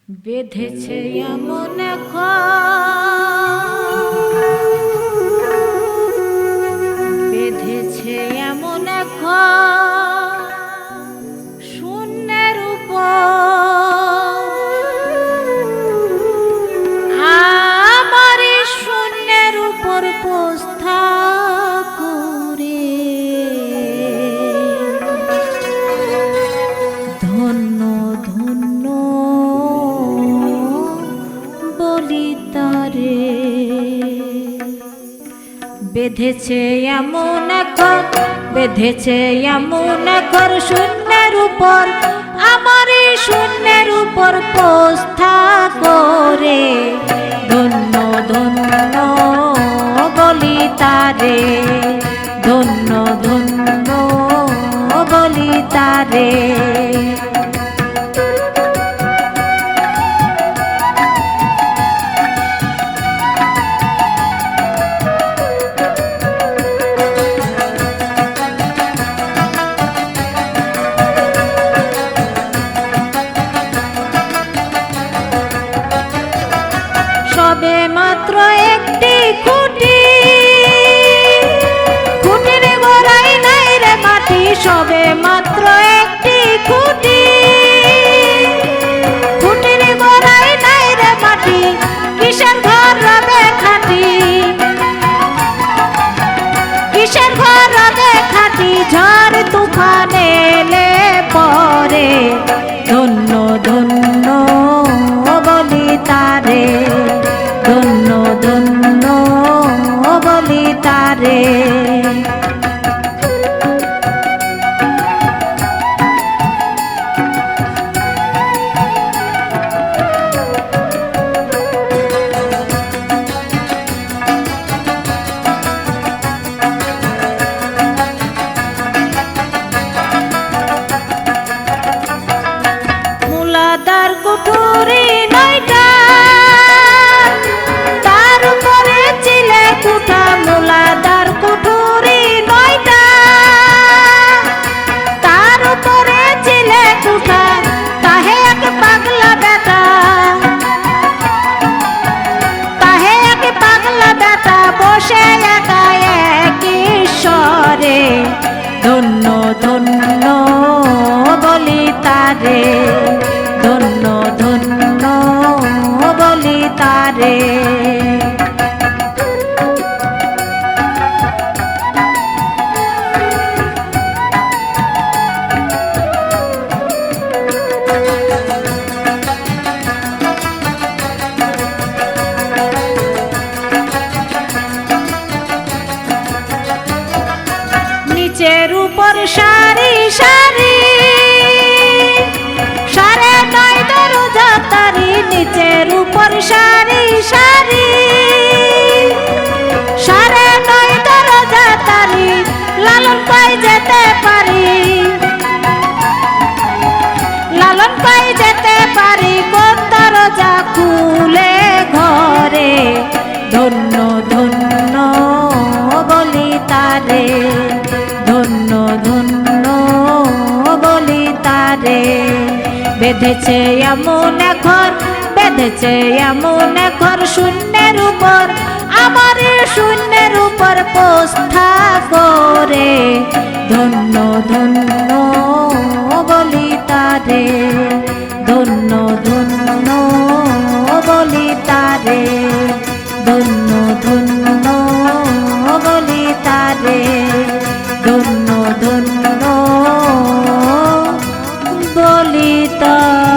বেঁধেছে এমন বেঁধেছে এমন শূন্যের উপর আমার শূন্যের উপর পোস্থা করে ধন্য ধন্য বলি তারে। বেঁধেছে এমন বেঁধেছে এমন শূন্যের উপর আমার শূন্যের উপর পোস্থা করে ধন্য ধন্য বলি তারে, ধন্য ধন্য বলি তারে। সবে মাত্র একটি খুঁটি, খুঁটির গোড়ায় নাই রে মাটি, সবে মাত্র একটি খুঁটি, খুঁটির গোড়ায় নাই রে মাটি, কিসের ঘর রবে খাটি, কিসের ঘর রবে খাটি, ঝড় তুফান এলে পরে ধন্য ধন্য বলি তারে, ধন্য ধন্য বলি তারে। মুলাদার কুঠুরি নয়টা, তার উপরে চিলে কুঠা, মুলাদার কুঠুরি নয়টা, তার উপরে চিলে কুঠা, তাহে এক পাগলা বেটা, তাহে এক পাগলা বেটা বসে একা এক ঈশ্বরে ধন্য ধন্য বলি তারে, ধন্য ধন্য বলি তারে। নিচের উপর সারি সারি সারে নয় দরজা তারি, নিচের উপর সারি সারি সারে নয় দরজা তারি, লালন পাই যেতে পারি, লালন পাই যেতে পারি, কোন দরজা খুলে ঘরে ধন্য ধন্য বলি তারে, ধন্য ধন্য বলি তারে। বেঁধেছে এমন ঘর, বেঁধেছে এমন ঘর শূন্যের উপর আমার শূন্যের উপর পোস্থা করে ধন্য ধন্য বলি তারে, ধন্য ধন্য বলি তারে, ধন্য ধন্য বলি তারে, ধন্য ধন্য বলি তারে।